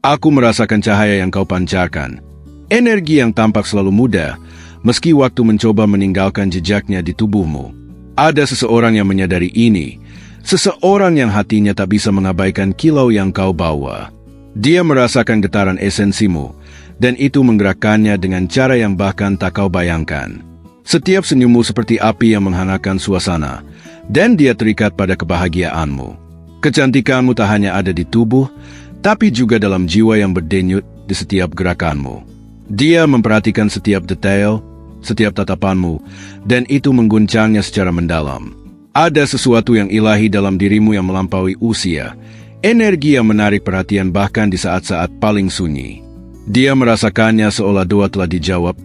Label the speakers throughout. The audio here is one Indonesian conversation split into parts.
Speaker 1: Aku merasakan cahaya yang kau pancarkan. Energi yang tampak selalu muda, meski waktu mencoba meninggalkan jejaknya di tubuhmu. Ada seseorang yang menyadari ini, seseorang yang hatinya tak bisa mengabaikan kilau yang kau bawa. Dia merasakan getaran esensimu, dan itu menggerakkannya dengan cara yang bahkan tak kau bayangkan. Setiap senyummu seperti api yang menghangatkan suasana, dan dia terikat pada kebahagiaanmu. Kecantikanmu tak hanya ada di tubuh, tapi juga dalam jiwa yang berdenyut di setiap gerakanmu. Dia memperhatikan setiap detail, setiap tatapanmu, dan itu mengguncangnya secara mendalam. Ada sesuatu yang ilahi dalam dirimu yang melampaui usia, energi yang menarik perhatian bahkan di saat-saat paling sunyi. Dia merasakannya seolah doa telah dijawab,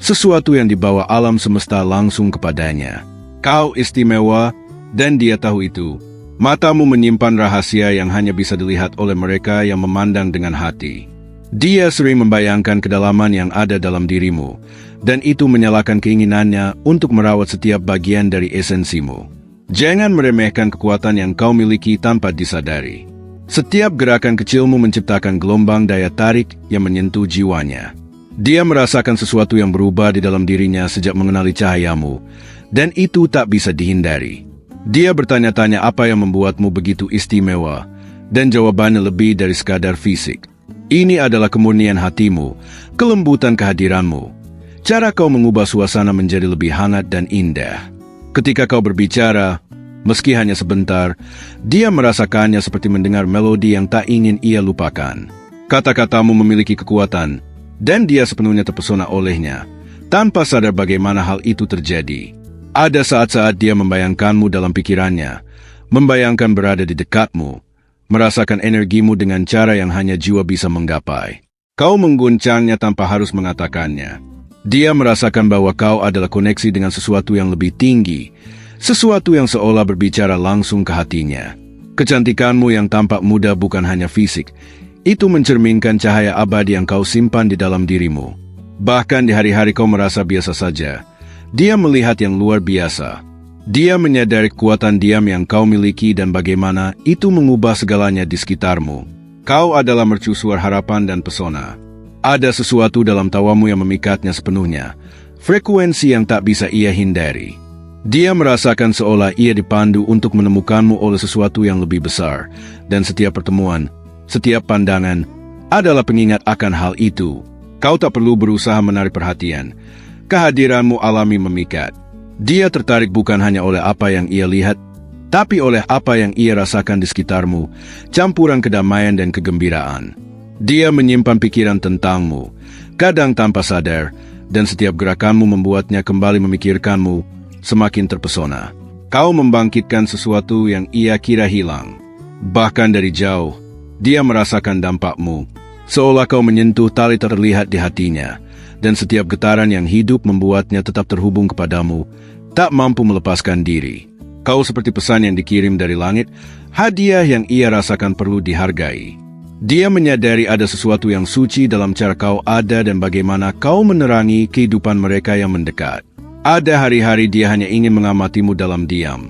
Speaker 1: sesuatu yang dibawa alam semesta langsung kepadanya. Kau istimewa, dan dia tahu itu. Matamu menyimpan rahasia yang hanya bisa dilihat oleh mereka yang memandang dengan hati. Dia sering membayangkan kedalaman yang ada dalam dirimu, dan itu menyalakan keinginannya untuk merawat setiap bagian dari esensimu. Jangan meremehkan kekuatan yang kau miliki tanpa disadari. Setiap gerakan kecilmu menciptakan gelombang daya tarik yang menyentuh jiwanya. Dia merasakan sesuatu yang berubah di dalam dirinya sejak mengenali cahayamu, dan itu tak bisa dihindari. Dia bertanya-tanya apa yang membuatmu begitu istimewa, dan jawabannya lebih dari sekadar fisik. Ini adalah kemurnian hatimu, kelembutan kehadiranmu. Cara kau mengubah suasana menjadi lebih hangat dan indah. Ketika kau berbicara, meski hanya sebentar, dia merasakannya seperti mendengar melodi yang tak ingin ia lupakan. Kata-katamu memiliki kekuatan, dan dia sepenuhnya terpesona olehnya, tanpa sadar bagaimana hal itu terjadi. Ada saat-saat dia membayangkanmu dalam pikirannya, membayangkan berada di dekatmu, merasakan energimu dengan cara yang hanya jiwa bisa menggapai. Kau mengguncangnya tanpa harus mengatakannya. Dia merasakan bahwa kau adalah koneksi dengan sesuatu yang lebih tinggi, sesuatu yang seolah berbicara langsung ke hatinya. Kecantikanmu yang tampak muda bukan hanya fisik, itu mencerminkan cahaya abadi yang kau simpan di dalam dirimu. Bahkan di hari-hari kau merasa biasa saja, dia melihat yang luar biasa. Dia menyadari kekuatan diam yang kau miliki dan bagaimana itu mengubah segalanya di sekitarmu. Kau adalah mercusuar harapan dan pesona. Ada sesuatu dalam tawamu yang memikatnya sepenuhnya, frekuensi yang tak bisa ia hindari. Dia merasakan seolah ia dipandu untuk menemukanmu oleh sesuatu yang lebih besar, dan setiap pertemuan, setiap pandangan, adalah pengingat akan hal itu. Kau tak perlu berusaha menarik perhatian. Kehadiranmu alami memikat. Dia tertarik bukan hanya oleh apa yang ia lihat, tapi oleh apa yang ia rasakan di sekitarmu, campuran kedamaian dan kegembiraan. Dia menyimpan pikiran tentangmu, kadang tanpa sadar, dan setiap gerakanmu membuatnya kembali memikirkanmu, semakin terpesona. Kau membangkitkan sesuatu yang ia kira hilang. Bahkan dari jauh, dia merasakan dampakmu, seolah kau menyentuh tali terlihat di hatinya, dan setiap getaran yang hidup membuatnya tetap terhubung kepadamu, tak mampu melepaskan diri. Kau seperti pesan yang dikirim dari langit, hadiah yang ia rasakan perlu dihargai. Dia menyadari ada sesuatu yang suci dalam cara kau ada dan bagaimana kau menerangi kehidupan mereka yang mendekat. Ada hari-hari dia hanya ingin mengamatimu dalam diam,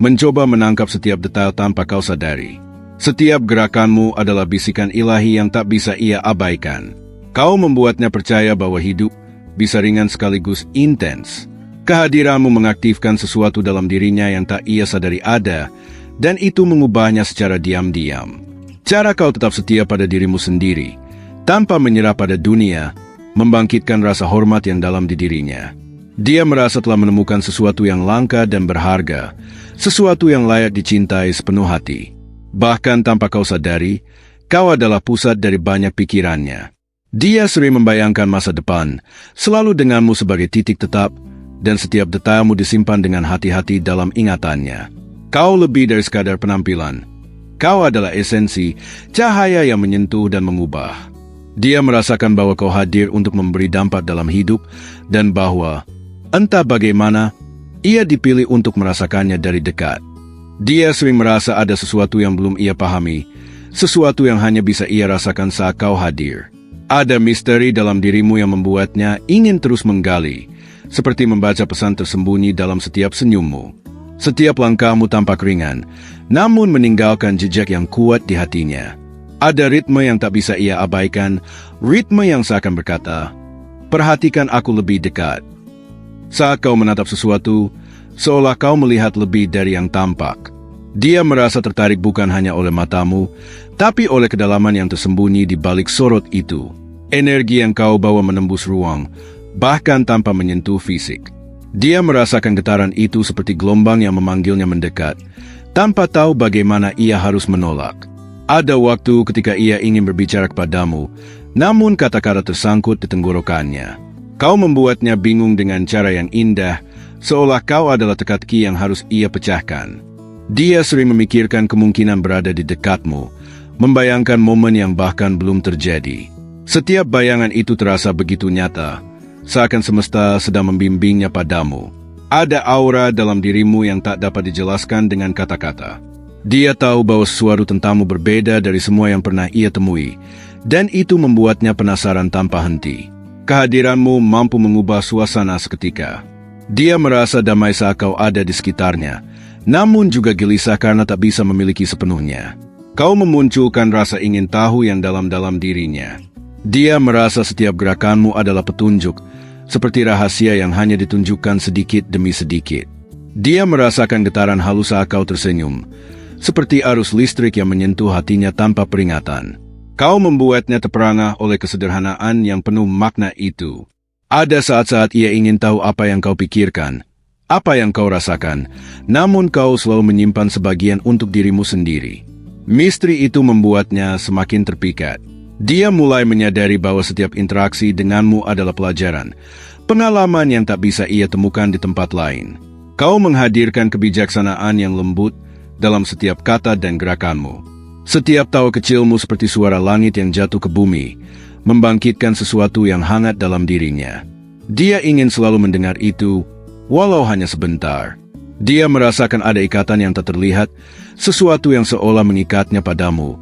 Speaker 1: mencoba menangkap setiap detail tanpa kau sadari. Setiap gerakanmu adalah bisikan ilahi yang tak bisa ia abaikan. Kau membuatnya percaya bahwa hidup bisa ringan sekaligus intens. Kehadiranmu mengaktifkan sesuatu dalam dirinya yang tak ia sadari ada, dan itu mengubahnya secara diam-diam. Cara kau tetap setia pada dirimu sendiri, tanpa menyerah pada dunia, membangkitkan rasa hormat yang dalam di dirinya. Dia merasa telah menemukan sesuatu yang langka dan berharga, sesuatu yang layak dicintai sepenuh hati. Bahkan tanpa kau sadari, kau adalah pusat dari banyak pikirannya. Dia sering membayangkan masa depan, selalu denganmu sebagai titik tetap, dan setiap detailmu disimpan dengan hati-hati dalam ingatannya. Kau lebih dari sekadar penampilan. Kau adalah esensi, cahaya yang menyentuh dan mengubah. Dia merasakan bahwa kau hadir untuk memberi dampak dalam hidup, dan bahwa, entah bagaimana, ia dipilih untuk merasakannya dari dekat. Dia sering merasa ada sesuatu yang belum ia pahami, sesuatu yang hanya bisa ia rasakan saat kau hadir. Ada misteri dalam dirimu yang membuatnya ingin terus menggali, seperti membaca pesan tersembunyi dalam setiap senyummu. Setiap langkahmu tampak ringan, namun meninggalkan jejak yang kuat di hatinya. Ada ritme yang tak bisa ia abaikan, ritme yang seakan berkata, "Perhatikan aku lebih dekat." Saat kau menatap sesuatu, seolah kau melihat lebih dari yang tampak. Dia merasa tertarik bukan hanya oleh matamu, tapi oleh kedalaman yang tersembunyi di balik sorot itu. Energi yang kau bawa menembus ruang, bahkan tanpa menyentuh fisik. Dia merasakan getaran itu seperti gelombang yang memanggilnya mendekat, tanpa tahu bagaimana ia harus menolak. Ada waktu ketika ia ingin berbicara kepadamu, namun kata-kata tersangkut di tenggorokannya. Kau membuatnya bingung dengan cara yang indah, seolah kau adalah teka-teki yang harus ia pecahkan. Dia sering memikirkan kemungkinan berada di dekatmu, membayangkan momen yang bahkan belum terjadi. Setiap bayangan itu terasa begitu nyata, seakan semesta sedang membimbingnya padamu. Ada aura dalam dirimu yang tak dapat dijelaskan dengan kata-kata. Dia tahu bahwa sesuatu tentangmu berbeda dari semua yang pernah ia temui, dan itu membuatnya penasaran tanpa henti. Kehadiranmu mampu mengubah suasana seketika. Dia merasa damai saat kau ada di sekitarnya, namun juga gelisah karena tak bisa memiliki sepenuhnya. Kau memunculkan rasa ingin tahu yang dalam-dalam dirinya. Dia merasa setiap gerakanmu adalah petunjuk, seperti rahasia yang hanya ditunjukkan sedikit demi sedikit. Dia merasakan getaran halus saat kau tersenyum, seperti arus listrik yang menyentuh hatinya tanpa peringatan. Kau membuatnya terperangah oleh kesederhanaan yang penuh makna itu. Ada saat-saat ia ingin tahu apa yang kau pikirkan, apa yang kau rasakan, namun kau selalu menyimpan sebagian untuk dirimu sendiri. Misteri itu membuatnya semakin terpikat. Dia mulai menyadari bahwa setiap interaksi denganmu adalah pelajaran, pengalaman yang tak bisa ia temukan di tempat lain. Kau menghadirkan kebijaksanaan yang lembut dalam setiap kata dan gerakanmu. Setiap tawa kecilmu seperti suara langit yang jatuh ke bumi, membangkitkan sesuatu yang hangat dalam dirinya. Dia ingin selalu mendengar itu, walau hanya sebentar. Dia merasakan ada ikatan yang tak terlihat, sesuatu yang seolah mengikatnya padamu,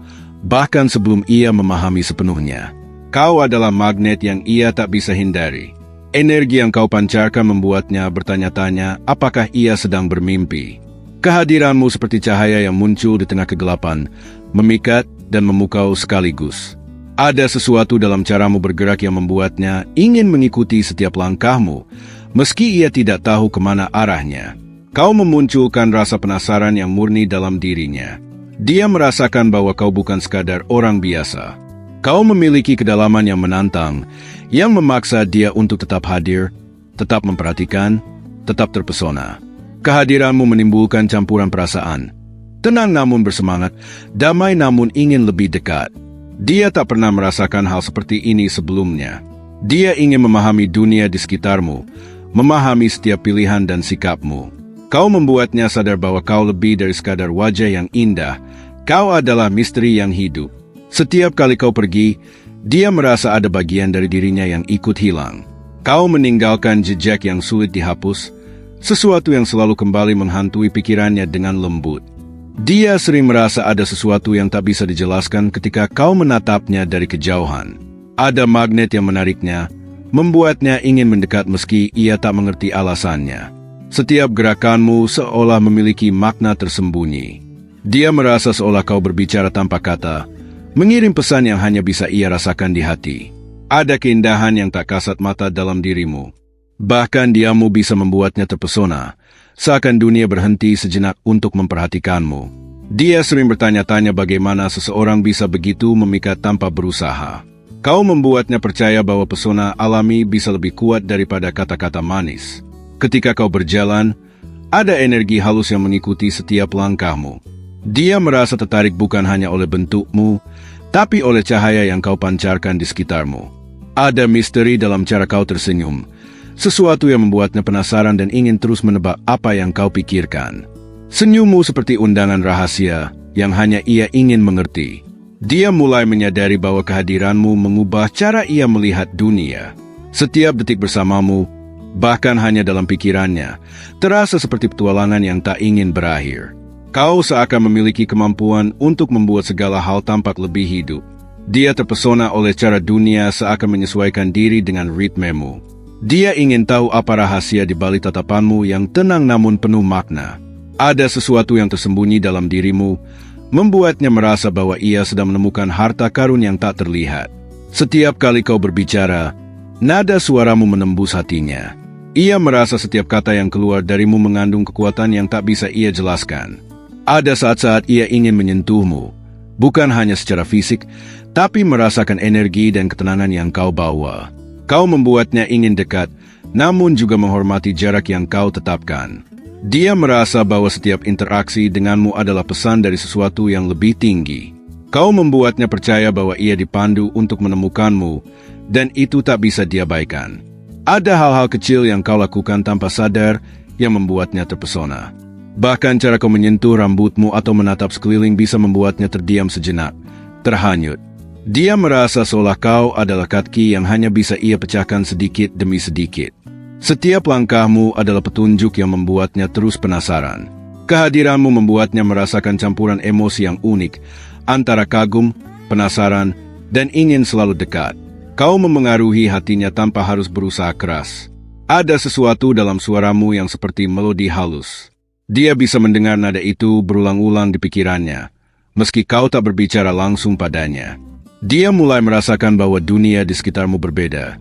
Speaker 1: bahkan sebelum ia memahami sepenuhnya. Kau adalah magnet yang ia tak bisa hindari. Energi yang kau pancarkan membuatnya bertanya-tanya apakah ia sedang bermimpi. Kehadiranmu seperti cahaya yang muncul di tengah kegelapan, memikat dan memukau sekaligus. Ada sesuatu dalam caramu bergerak yang membuatnya ingin mengikuti setiap langkahmu, meski ia tidak tahu kemana arahnya. Kau memunculkan rasa penasaran yang murni dalam dirinya. Dia merasakan bahwa kau bukan sekadar orang biasa. Kau memiliki kedalaman yang menantang, yang memaksa dia untuk tetap hadir, tetap memperhatikan, tetap terpesona. Kehadiranmu menimbulkan campuran perasaan. Tenang namun bersemangat, damai namun ingin lebih dekat. Dia tak pernah merasakan hal seperti ini sebelumnya. Dia ingin memahami dunia di sekitarmu, memahami setiap pilihan dan sikapmu. Kau membuatnya sadar bahwa kau lebih dari sekadar wajah yang indah. Kau adalah misteri yang hidup. Setiap kali kau pergi, dia merasa ada bagian dari dirinya yang ikut hilang. Kau meninggalkan jejak yang sulit dihapus, sesuatu yang selalu kembali menghantui pikirannya dengan lembut. Dia sering merasa ada sesuatu yang tak bisa dijelaskan ketika kau menatapnya dari kejauhan. Ada magnet yang menariknya, membuatnya ingin mendekat meski ia tak mengerti alasannya. Setiap gerakanmu seolah memiliki makna tersembunyi. Dia merasa seolah kau berbicara tanpa kata, mengirim pesan yang hanya bisa ia rasakan di hati. Ada keindahan yang tak kasat mata dalam dirimu. Bahkan diamu bisa membuatnya terpesona, seakan dunia berhenti sejenak untuk memperhatikanmu. Dia sering bertanya-tanya bagaimana seseorang bisa begitu memikat tanpa berusaha. Kau membuatnya percaya bahwa pesona alami bisa lebih kuat daripada kata-kata manis. Ketika kau berjalan, ada energi halus yang mengikuti setiap langkahmu. Dia merasa tertarik bukan hanya oleh bentukmu, tapi oleh cahaya yang kau pancarkan di sekitarmu. Ada misteri dalam cara kau tersenyum, sesuatu yang membuatnya penasaran dan ingin terus menebak apa yang kau pikirkan. Senyummu seperti undangan rahasia yang hanya ia ingin mengerti. Dia mulai menyadari bahwa kehadiranmu mengubah cara ia melihat dunia. Setiap detik bersamamu, bahkan hanya dalam pikirannya, terasa seperti petualangan yang tak ingin berakhir. Kau seakan memiliki kemampuan untuk membuat segala hal tampak lebih hidup. Dia terpesona oleh cara dunia seakan menyesuaikan diri dengan ritmemu. Dia ingin tahu apa rahasia di balik tatapanmu yang tenang namun penuh makna. Ada sesuatu yang tersembunyi dalam dirimu, membuatnya merasa bahwa ia sedang menemukan harta karun yang tak terlihat. Setiap kali kau berbicara, nada suaramu menembus hatinya. Ia merasa setiap kata yang keluar darimu mengandung kekuatan yang tak bisa ia jelaskan. Ada saat-saat ia ingin menyentuhmu, bukan hanya secara fisik, tapi merasakan energi dan ketenangan yang kau bawa. Kau membuatnya ingin dekat, namun juga menghormati jarak yang kau tetapkan. Dia merasa bahwa setiap interaksi denganmu adalah pesan dari sesuatu yang lebih tinggi. Kau membuatnya percaya bahwa ia dipandu untuk menemukanmu, dan itu tak bisa diabaikan. Ada hal-hal kecil yang kau lakukan tanpa sadar yang membuatnya terpesona. Bahkan cara kau menyentuh rambutmu atau menatap sekeliling bisa membuatnya terdiam sejenak, terhanyut. Dia merasa seolah kau adalah kaki yang hanya bisa ia pecahkan sedikit demi sedikit. Setiap langkahmu adalah petunjuk yang membuatnya terus penasaran. Kehadiranmu membuatnya merasakan campuran emosi yang unik, antara kagum, penasaran, dan ingin selalu dekat. Kau memengaruhi hatinya tanpa harus berusaha keras. Ada sesuatu dalam suaramu yang seperti melodi halus. Dia bisa mendengar nada itu berulang-ulang di pikirannya, meski kau tak berbicara langsung padanya. Dia mulai merasakan bahwa dunia di sekitarmu berbeda,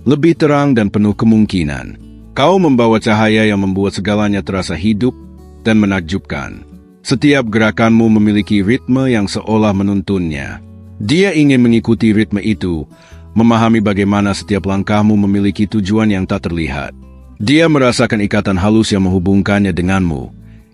Speaker 1: lebih terang dan penuh kemungkinan. Kau membawa cahaya yang membuat segalanya terasa hidup dan menakjubkan. Setiap gerakanmu memiliki ritme yang seolah menuntunnya. Dia ingin mengikuti ritme itu, memahami bagaimana setiap langkahmu memiliki tujuan yang tak terlihat. Dia merasakan ikatan halus yang menghubungkannya denganmu.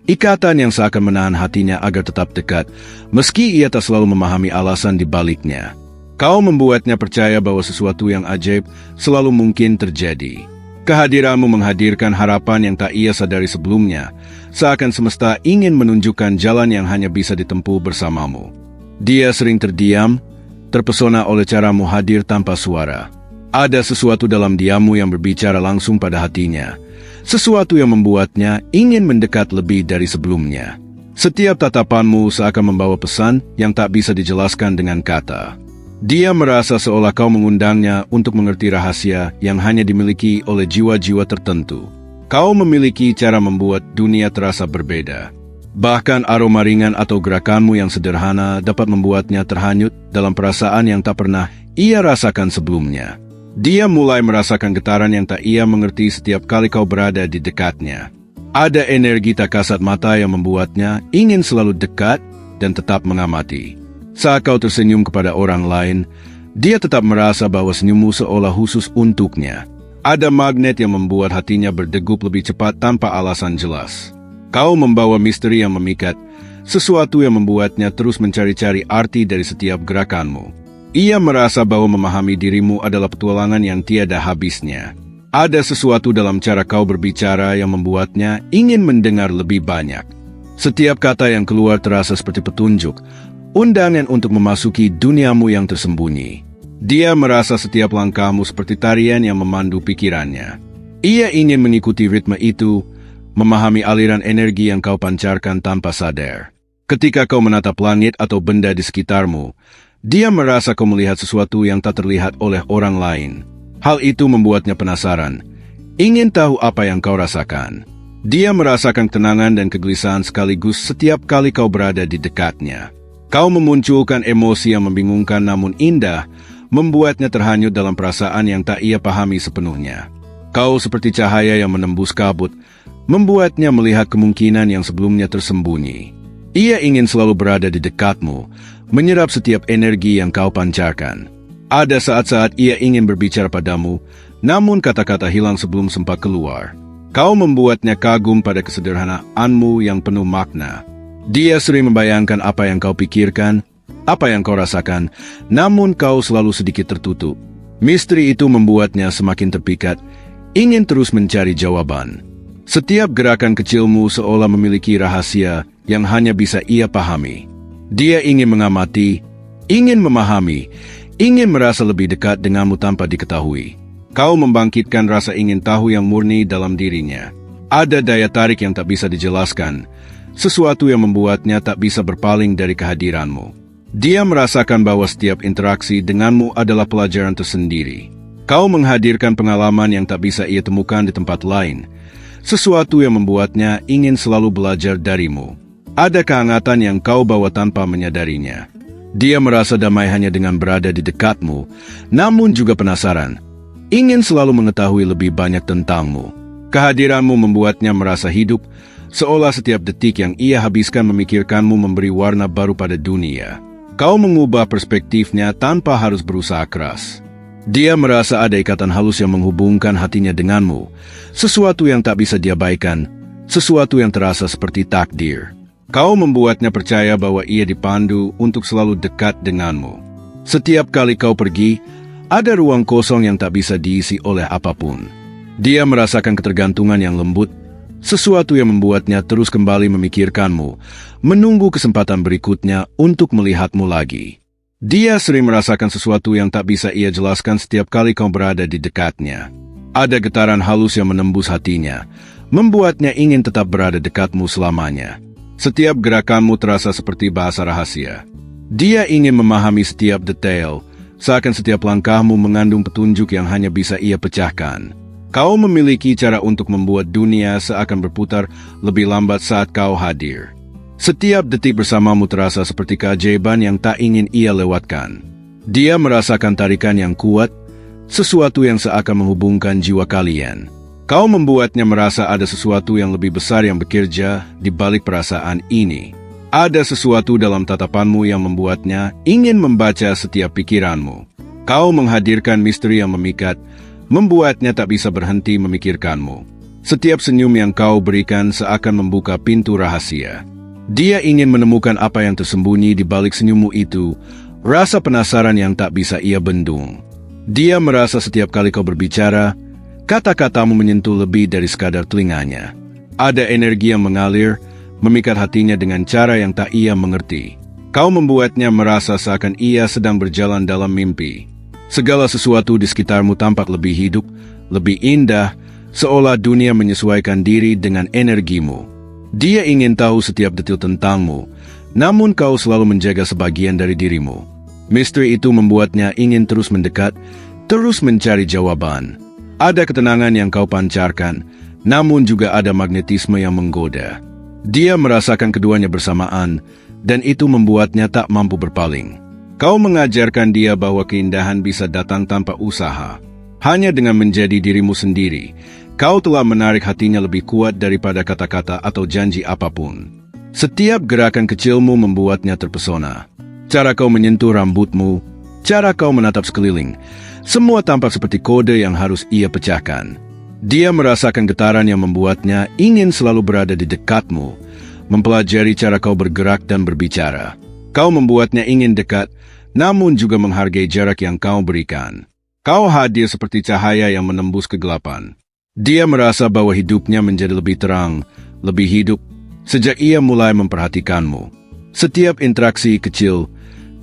Speaker 1: Ikatan yang seakan menahan hatinya agar tetap dekat, meski ia tak selalu memahami alasan di baliknya. Kau membuatnya percaya bahwa sesuatu yang ajaib selalu mungkin terjadi. Kehadiranmu menghadirkan harapan yang tak ia sadari sebelumnya, seakan semesta ingin menunjukkan jalan yang hanya bisa ditempuh bersamamu. Dia sering terdiam, terpesona oleh caramu hadir tanpa suara. Ada sesuatu dalam diammu yang berbicara langsung pada hatinya. Sesuatu yang membuatnya ingin mendekat lebih dari sebelumnya. Setiap tatapanmu seakan membawa pesan yang tak bisa dijelaskan dengan kata. Dia merasa seolah kau mengundangnya untuk mengerti rahasia yang hanya dimiliki oleh jiwa-jiwa tertentu. Kau memiliki cara membuat dunia terasa berbeda. Bahkan aroma ringan atau gerakanmu yang sederhana dapat membuatnya terhanyut dalam perasaan yang tak pernah ia rasakan sebelumnya. Dia mulai merasakan getaran yang tak ia mengerti setiap kali kau berada di dekatnya. Ada energi tak kasat mata yang membuatnya ingin selalu dekat dan tetap mengamati. Saat kau tersenyum kepada orang lain, dia tetap merasa bahwa senyummu seolah khusus untuknya. Ada magnet yang membuat hatinya berdegup lebih cepat tanpa alasan jelas. Kau membawa misteri yang memikat, sesuatu yang membuatnya terus mencari-cari arti dari setiap gerakanmu. Ia merasa bahwa memahami dirimu adalah petualangan yang tiada habisnya. Ada sesuatu dalam cara kau berbicara yang membuatnya ingin mendengar lebih banyak. Setiap kata yang keluar terasa seperti petunjuk, undangan untuk memasuki duniamu yang tersembunyi. Dia merasa setiap langkahmu seperti tarian yang memandu pikirannya. Ia ingin mengikuti ritme itu, memahami aliran energi yang kau pancarkan tanpa sadar. Ketika kau menatap langit atau benda di sekitarmu, dia merasa kau melihat sesuatu yang tak terlihat oleh orang lain. Hal itu membuatnya penasaran, ingin tahu apa yang kau rasakan. Dia merasakan ketenangan dan kegelisahan sekaligus setiap kali kau berada di dekatnya. Kau memunculkan emosi yang membingungkan namun indah, membuatnya terhanyut dalam perasaan yang tak ia pahami sepenuhnya. Kau seperti cahaya yang menembus kabut, membuatnya melihat kemungkinan yang sebelumnya tersembunyi. Ia ingin selalu berada di dekatmu, menyerap setiap energi yang kau pancarkan. Ada saat-saat ia ingin berbicara padamu, namun kata-kata hilang sebelum sempat keluar. Kau membuatnya kagum pada kesederhanaanmu yang penuh makna. Dia sering membayangkan apa yang kau pikirkan, apa yang kau rasakan, namun kau selalu sedikit tertutup. Misteri itu membuatnya semakin terpikat, ingin terus mencari jawaban. Setiap gerakan kecilmu seolah memiliki rahasia yang hanya bisa ia pahami. Dia ingin mengamati, ingin memahami, ingin merasa lebih dekat denganmu tanpa diketahui. Kau membangkitkan rasa ingin tahu yang murni dalam dirinya. Ada daya tarik yang tak bisa dijelaskan, sesuatu yang membuatnya tak bisa berpaling dari kehadiranmu. Dia merasakan bahwa setiap interaksi denganmu adalah pelajaran tersendiri. Kau menghadirkan pengalaman yang tak bisa ia temukan di tempat lain, sesuatu yang membuatnya ingin selalu belajar darimu. Ada kehangatan yang kau bawa tanpa menyadarinya. Dia merasa damai hanya dengan berada di dekatmu, namun juga penasaran. Ingin selalu mengetahui lebih banyak tentangmu. Kehadiranmu membuatnya merasa hidup, seolah setiap detik yang ia habiskan memikirkanmu memberi warna baru pada dunia. Kau mengubah perspektifnya tanpa harus berusaha keras. Dia merasa ada ikatan halus yang menghubungkan hatinya denganmu, sesuatu yang tak bisa diabaikan, sesuatu yang terasa seperti takdir. Kau membuatnya percaya bahwa ia dipandu untuk selalu dekat denganmu. Setiap kali kau pergi, ada ruang kosong yang tak bisa diisi oleh apapun. Dia merasakan ketergantungan yang lembut, sesuatu yang membuatnya terus kembali memikirkanmu, menunggu kesempatan berikutnya untuk melihatmu lagi. Dia sering merasakan sesuatu yang tak bisa ia jelaskan setiap kali kau berada di dekatnya. Ada getaran halus yang menembus hatinya, membuatnya ingin tetap berada dekatmu selamanya. Setiap gerakanmu terasa seperti bahasa rahasia. Dia ingin memahami setiap detail, seakan setiap langkahmu mengandung petunjuk yang hanya bisa ia pecahkan. Kau memiliki cara untuk membuat dunia seakan berputar lebih lambat saat kau hadir. Setiap detik bersamamu terasa seperti keajaiban yang tak ingin ia lewatkan. Dia merasakan tarikan yang kuat, sesuatu yang seakan menghubungkan jiwa kalian. Kau membuatnya merasa ada sesuatu yang lebih besar yang bekerja di balik perasaan ini. Ada sesuatu dalam tatapanmu yang membuatnya ingin membaca setiap pikiranmu. Kau menghadirkan misteri yang memikat, membuatnya tak bisa berhenti memikirkanmu. Setiap senyum yang kau berikan seakan membuka pintu rahasia. Dia ingin menemukan apa yang tersembunyi di balik senyummu itu, rasa penasaran yang tak bisa ia bendung. Dia merasa setiap kali kau berbicara, kata-katamu menyentuh lebih dari sekadar telinganya. Ada energi yang mengalir, memikat hatinya dengan cara yang tak ia mengerti. Kau membuatnya merasa seakan ia sedang berjalan dalam mimpi. Segala sesuatu di sekitarmu tampak lebih hidup, lebih indah, seolah dunia menyesuaikan diri dengan energimu. Dia ingin tahu setiap detil tentangmu, namun kau selalu menjaga sebagian dari dirimu. Misteri itu membuatnya ingin terus mendekat, terus mencari jawaban. Ada ketenangan yang kau pancarkan, namun juga ada magnetisme yang menggoda. Dia merasakan keduanya bersamaan, dan itu membuatnya tak mampu berpaling. Kau mengajarkan dia bahwa keindahan bisa datang tanpa usaha. Hanya dengan menjadi dirimu sendiri, kau telah menarik hatinya lebih kuat daripada kata-kata atau janji apapun. Setiap gerakan kecilmu membuatnya terpesona. Cara kau menyentuh rambutmu, cara kau menatap sekeliling, semua tampak seperti kode yang harus ia pecahkan. Dia merasakan getaran yang membuatnya ingin selalu berada di dekatmu, mempelajari cara kau bergerak dan berbicara. Kau membuatnya ingin dekat, namun juga menghargai jarak yang kau berikan. Kau hadir seperti cahaya yang menembus kegelapan. Dia merasa bahwa hidupnya menjadi lebih terang, lebih hidup, sejak ia mulai memperhatikanmu. Setiap interaksi kecil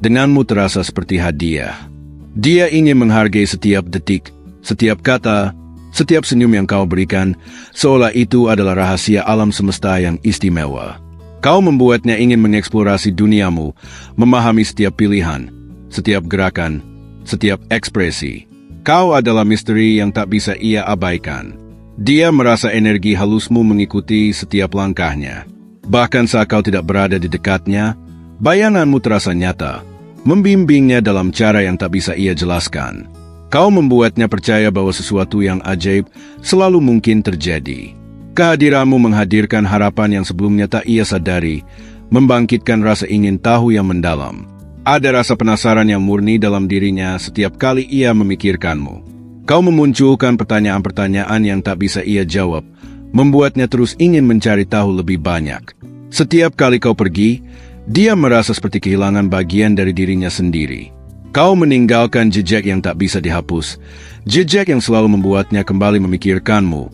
Speaker 1: denganmu terasa seperti hadiah. Dia ingin menghargai setiap detik, setiap kata, setiap senyum yang kau berikan, seolah itu adalah rahasia alam semesta yang istimewa. Kau membuatnya ingin mengeksplorasi duniamu, memahami setiap pilihan, setiap gerakan, setiap ekspresi. Kau adalah misteri yang tak bisa ia abaikan. Dia merasa energi halusmu mengikuti setiap langkahnya. Bahkan saat kau tidak berada di dekatnya, bayanganmu terasa nyata, membimbingnya dalam cara yang tak bisa ia jelaskan. Kau membuatnya percaya bahwa sesuatu yang ajaib selalu mungkin terjadi. Kehadiranmu menghadirkan harapan yang sebelumnya tak ia sadari, membangkitkan rasa ingin tahu yang mendalam. Ada rasa penasaran yang murni dalam dirinya setiap kali ia memikirkanmu. Kau memunculkan pertanyaan-pertanyaan yang tak bisa ia jawab, membuatnya terus ingin mencari tahu lebih banyak. Setiap kali kau pergi, dia merasa seperti kehilangan bagian dari dirinya sendiri. Kau meninggalkan jejak yang tak bisa dihapus, jejak yang selalu membuatnya kembali memikirkanmu,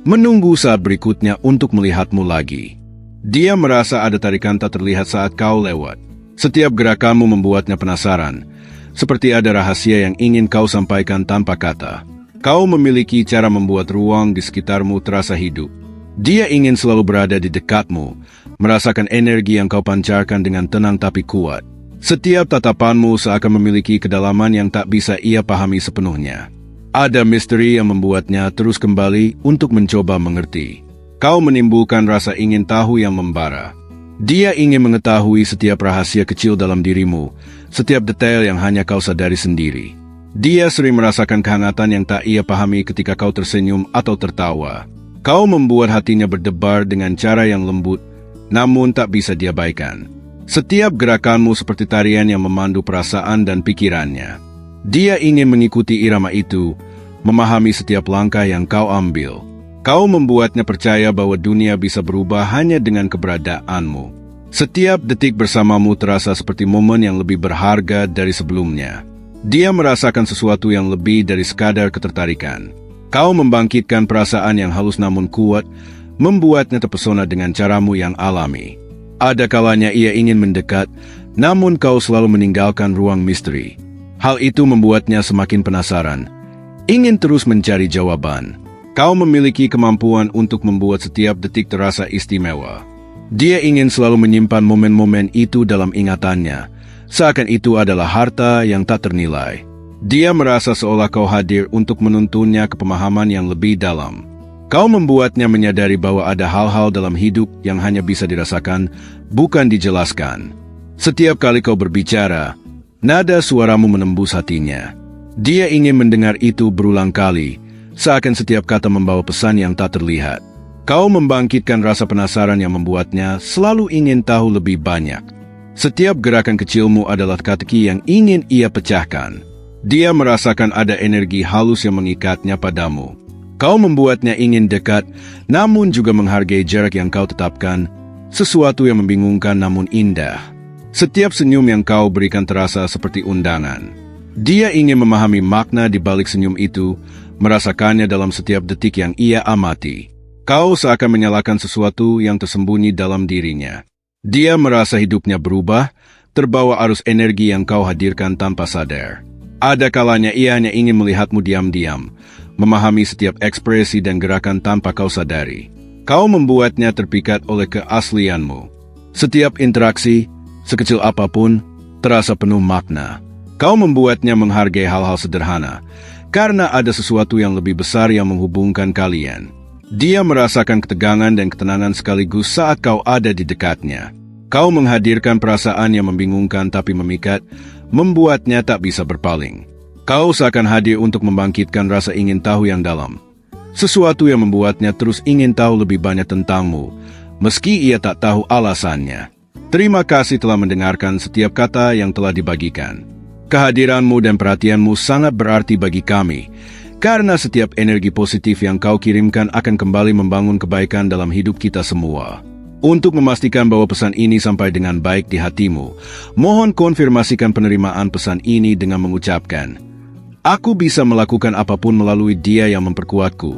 Speaker 1: menunggu saat berikutnya untuk melihatmu lagi. Dia merasa ada tarikan tak terlihat saat kau lewat. Setiap gerakanmu membuatnya penasaran, seperti ada rahasia yang ingin kau sampaikan tanpa kata. Kau memiliki cara membuat ruang di sekitarmu terasa hidup. Dia ingin selalu berada di dekatmu, merasakan energi yang kau pancarkan dengan tenang tapi kuat. Setiap tatapanmu seakan memiliki kedalaman yang tak bisa ia pahami sepenuhnya. Ada misteri yang membuatnya terus kembali untuk mencoba mengerti. Kau menimbulkan rasa ingin tahu yang membara. Dia ingin mengetahui setiap rahasia kecil dalam dirimu, setiap detail yang hanya kau sadari sendiri. Dia sering merasakan kehangatan yang tak ia pahami ketika kau tersenyum atau tertawa. Kau membuat hatinya berdebar dengan cara yang lembut, namun tak bisa diabaikan. Setiap gerakanmu seperti tarian yang memandu perasaan dan pikirannya. Dia ingin mengikuti irama itu, memahami setiap langkah yang kau ambil. Kau membuatnya percaya bahwa dunia bisa berubah hanya dengan keberadaanmu. Setiap detik bersamamu terasa seperti momen yang lebih berharga dari sebelumnya. Dia merasakan sesuatu yang lebih dari sekadar ketertarikan. Kau membangkitkan perasaan yang halus namun kuat, membuatnya terpesona dengan caramu yang alami. Ada kalanya ia ingin mendekat, namun kau selalu meninggalkan ruang misteri. Hal itu membuatnya semakin penasaran, ingin terus mencari jawaban. Kau memiliki kemampuan untuk membuat setiap detik terasa istimewa. Dia ingin selalu menyimpan momen-momen itu dalam ingatannya, seakan itu adalah harta yang tak ternilai. Dia merasa seolah kau hadir untuk menuntunnya ke pemahaman yang lebih dalam. Kau membuatnya menyadari bahwa ada hal-hal dalam hidup yang hanya bisa dirasakan, bukan dijelaskan. Setiap kali kau berbicara, nada suaramu menembus hatinya. Dia ingin mendengar itu berulang kali, seakan setiap kata membawa pesan yang tak terlihat. Kau membangkitkan rasa penasaran yang membuatnya selalu ingin tahu lebih banyak. Setiap gerakan kecilmu adalah teka-teki yang ingin ia pecahkan. Dia merasakan ada energi halus yang mengikatnya padamu. Kau membuatnya ingin dekat, namun juga menghargai jarak yang kau tetapkan, sesuatu yang membingungkan namun indah. Setiap senyum yang kau berikan terasa seperti undangan. Dia ingin memahami makna di balik senyum itu, merasakannya dalam setiap detik yang ia amati. Kau seakan menyalakan sesuatu yang tersembunyi dalam dirinya. Dia merasa hidupnya berubah, terbawa arus energi yang kau hadirkan tanpa sadar. Ada kalanya ia hanya ingin melihatmu diam-diam, memahami setiap ekspresi dan gerakan tanpa kau sadari. Kau membuatnya terpikat oleh keaslianmu. Setiap interaksi, sekecil apapun, terasa penuh makna. Kau membuatnya menghargai hal-hal sederhana, karena ada sesuatu yang lebih besar yang menghubungkan kalian. Dia merasakan ketegangan dan ketenangan sekaligus saat kau ada di dekatnya. Kau menghadirkan perasaan yang membingungkan tapi memikat, membuatnya tak bisa berpaling. Kau seakan hadir untuk membangkitkan rasa ingin tahu yang dalam. Sesuatu yang membuatnya terus ingin tahu lebih banyak tentangmu, meski ia tak tahu alasannya. Terima kasih telah mendengarkan setiap kata yang telah dibagikan. Kehadiranmu dan perhatianmu sangat berarti bagi kami, karena setiap energi positif yang kau kirimkan akan kembali membangun kebaikan dalam hidup kita semua. Untuk memastikan bahwa pesan ini sampai dengan baik di hatimu, mohon konfirmasikan penerimaan pesan ini dengan mengucapkan, "Aku bisa melakukan apapun melalui Dia yang memperkuatku."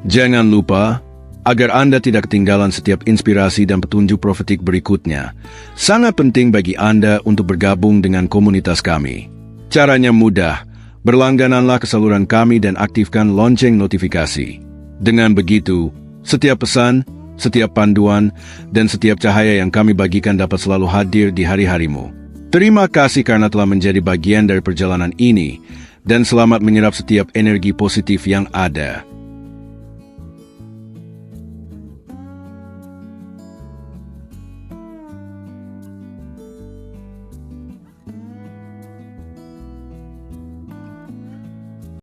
Speaker 1: Jangan lupa, agar Anda tidak ketinggalan setiap inspirasi dan petunjuk profetik berikutnya, sangat penting bagi Anda untuk bergabung dengan komunitas kami. Caranya mudah, berlanggananlah ke saluran kami dan aktifkan lonceng notifikasi. Dengan begitu, setiap pesan, setiap panduan, dan setiap cahaya yang kami bagikan dapat selalu hadir di hari-harimu. Terima kasih karena telah menjadi bagian dari perjalanan ini, dan selamat menyerap setiap energi positif yang ada.